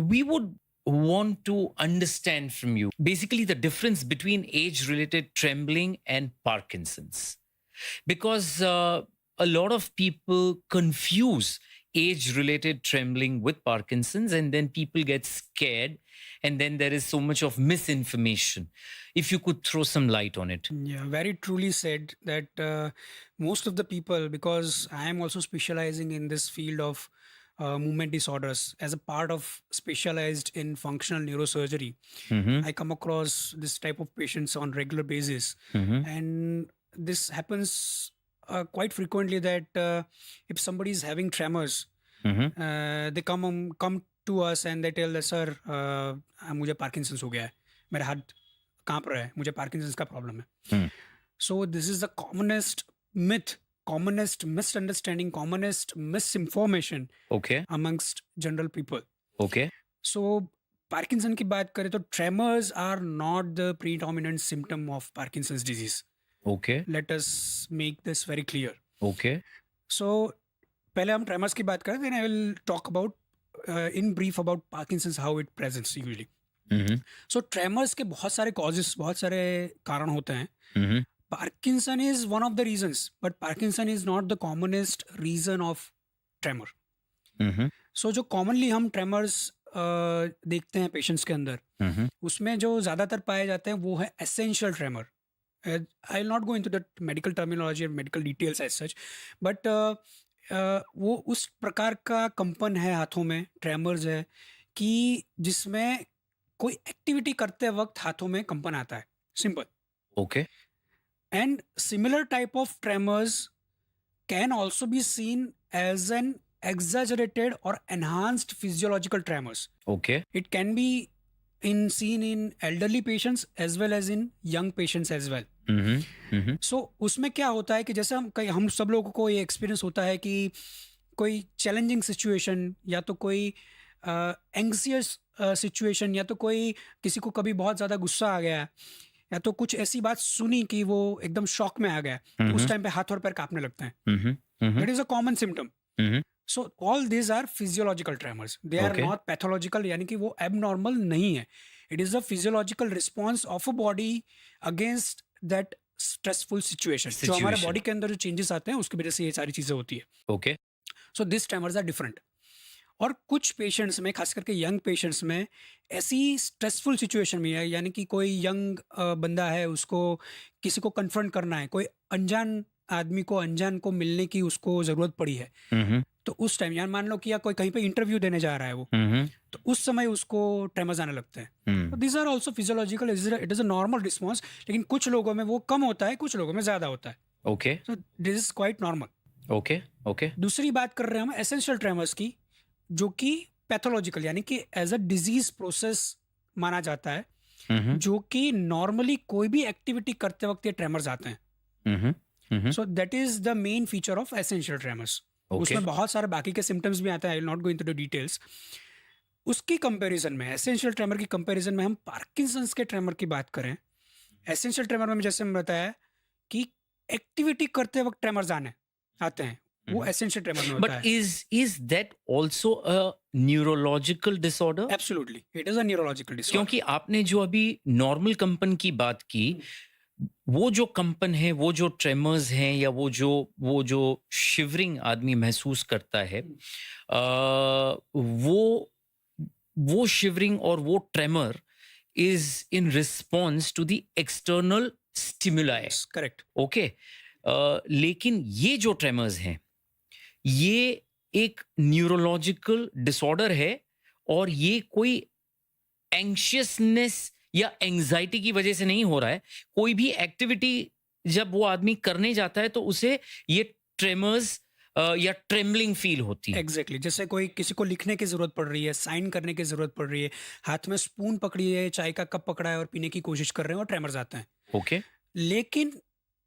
We would want to understand from you basically the difference between age related trembling and Parkinson's. Because a lot of people confuse age related trembling with Parkinson's, and then people get scared, and then there is so much of misinformation. If you could throw some light on it. Yeah, very truly said that most of the people, because I am also specializing in this field of movement disorders as a part of specialized in functional neurosurgery, Mm-hmm. I come across this type of patients on regular basis, Mm-hmm. and this happens quite frequently that if somebody is having tremors, Mm-hmm. they come to us and they tell us, sir, मुझे Parkinson's हो गया है, मेरा हाथ कांप रहा है, मुझे पार्किंसंस का प्रॉब्लम है. Mm. So this is the commonest myth, commonest misunderstanding, commonest misinformation Okay. amongst general people. Okay. So Parkinson की बात करें तो tremors are not the predominant symptom of Parkinson's disease. Okay. Let us make this very clear. Okay. So पहले हम tremors की बात करें, then I will talk about in brief about Parkinson's how it presents usually. Mm-hmm. So tremors के बहुत सारे causes, बहुत सारे कारण होते हैं. Mm-hmm. Parkinson is one of the reasons, but Parkinson is not the commonest reason of tremor. Mm-hmm. So जो commonly हम tremors देखते हैं पेशेंट्स के अंदर, Mm-hmm. उसमें जो ज़्यादातर पाए जाते हैं वो है essential tremor. I will not go into the medical terminology और medical details as such, but वो उस प्रकार का कंपन है हाथों में, ट्रेमर्स है कि जिसमें कोई एक्टिविटी करते वक्त हाथों में कंपन आता है, simple. Okay. And similar type of tremors can also be seen as an exaggerated or enhanced physiological tremors. Okay. It can be seen in elderly patients as well as in young patients as well. Mm-hmm. Mm-hmm. So उसमें क्या होता है कि जैसे हम सब लोगों को ये एक्सपीरियंस होता है कि कोई चैलेंजिंग सिचुएशन या तो कोई एंग्जियस सिचुएशन या तो कोई किसी को कभी बहुत ज़्यादा गुस्सा आ गया या तो कुछ ऐसी बात सुनी कि वो एकदम शॉक में आ गया, तो उस टाइम पे हाथ और पैर कांपने लगते हैं. Mm-hmm. Mm-hmm. That is a common symptom. Mm-hmm. So all this are physiological tremors, they are Okay. Not pathological, यानी कि वो एबनॉर्मल नहीं है. It is a physiological response of a body against that stressful situation. जो हमारे Situation. Body के अंदर जो चेंजेस आते हैं उसकी वजह से ये सारी चीज़ें होती है. Okay. So this tremors are different. और कुछ पेशेंट्स में, खास करके यंग पेशेंट्स में, ऐसी स्ट्रेसफुल सिचुएशन में है, यानी कि कोई यंग बंदा है, उसको किसी को कन्फ्रंट करना है, कोई अनजान आदमी को, अनजान को मिलने की उसको ज़रूरत पड़ी है, Mm-hmm. तो उस टाइम यार मान लो कि या कोई कहीं पे इंटरव्यू देने जा रहा है वो, Mm-hmm. तो उस समय उसको ट्रेमर्स आने लगते हैं. तो Mm. This are also physiological, it is a normal response, लेकिन कुछ लोगों में वो कम होता है, कुछ लोगों में ज़्यादा होता है. Okay. So this is quite normal. Okay. Okay. दूसरी बात कर रहे हैं हम एसेंशियल ट्रेमर्स की, जो कि पैथोलॉजिकल यानी कि एज अ डिजीज प्रोसेस माना जाता है, Mm-hmm. जो कि नॉर्मली कोई भी एक्टिविटी करते वक्त ये ट्रेमर्स आते हैं. Mm-hmm. Mm-hmm. So that is the main feature of essential tremors. Okay. उसमें बहुत सारे बाकी के सिम्टम्स भी आते हैं, आई will not go into the details. उसकी कंपैरिजन में, एसेंशियल ट्रेमर की कंपैरिजन में हम पार्किंसंस के ट्रेमर की बात करें, एसेंशियल ट्रेमर में जैसे हम बताया कि एक्टिविटी करते वक्त ट्रेमर्स आते हैं, वो एसेंशियल ट्रेमर में होता But है. is that also a neurological disorder? Absolutely it is a neurological disorder. क्योंकि आपने जो अभी नॉर्मल कंपन की बात की, वो जो कंपन है, वो जो ट्रेमर्स हैं, या वो जो शिवरिंग आदमी महसूस करता है, वो शिवरिंग और वो tremor is in response to the external stimuli. Correct. Okay. लेकिन ये जो ट्रेमर्स हैं, ये एक न्यूरोलॉजिकल डिसऑर्डर है, और ये कोई एंग्शियसनेस या एंजाइटी की वजह से नहीं हो रहा है. कोई भी एक्टिविटी जब वो आदमी करने जाता है तो उसे ये ट्रेमर्स या ट्रेमलिंग फील होती है. एग्जैक्टली. जैसे कोई किसी को लिखने की जरूरत पड़ रही है, साइन करने की जरूरत पड़ रही है, हाथ में स्पून पकड़ी है, चाय का कप पकड़ा है और पीने की कोशिश कर रहे हैं, और ट्रेमर्स आते हैं. ओके. लेकिन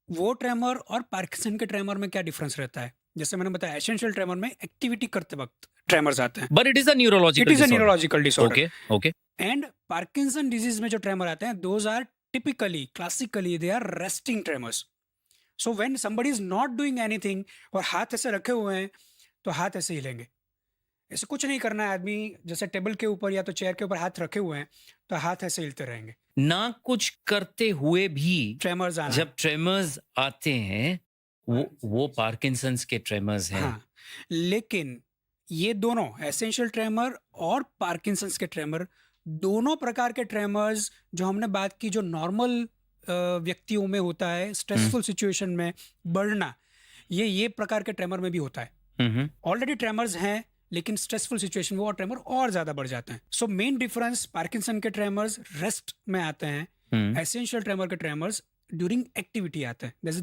वो ट्रेमर और पार्किंसन के ट्रेमर में क्या डिफरेंस रहता है? जैसे मैंने बताया, एसेंशियल ट्रेमर में एक्टिविटी करते वक्त ट्रेमर्स आते हैं. But it is a neurological it is a disorder. Neurological disorder. Okay. Okay. And Parkinson disease में जो ट्रेमर आते हैं, those are typically, classically they are resting tremors. So when somebody is not doing anything और हाथ ऐसे रखे हुए हैं, तो हाथ ऐसे हिलेंगे. ऐसे कुछ नहीं करना है, आदमी जैसे टेबल के ऊपर या तो चेयर के ऊपर हाथ रखे हुए हैं, तो हाथ ऐसे हिलते रहेंगे। ना कुछ करते हुए भी ट्रेमर्स आना है। जब ट्रेमर्स आते हैं, वो पार्किंसंस के ट्रेमर्स हैं। हाँ, लेकिन ये दोनों एसेंशियल ट्रेमर और पार्किंसंस के ट्रेमर, दोनों प्रकार के ट्रेमर्स जो हमने बात की, जो नॉर्मल व्यक्तियों में होता है, स्ट्रेसफुल सिचुएशन में बढ़ना, ये प्रकार के ट्रेमर में भी होता है। हम्म। ऑलरेडी ट्रेमर्स हैं, लेकिन स्ट्रेसफुल सिचुएशन में वो ट्रेमर और ज़्यादा बढ़ जाते हैं। सो मेन डिफरेंस, पार्किंसन के ट्रेमर्स रेस्ट में आते हैं, हम्म। एसेंशियल ट्रेमर के ट्रेमर्स ड्यूरिंग एक्टिविटी आते हैं। जैसे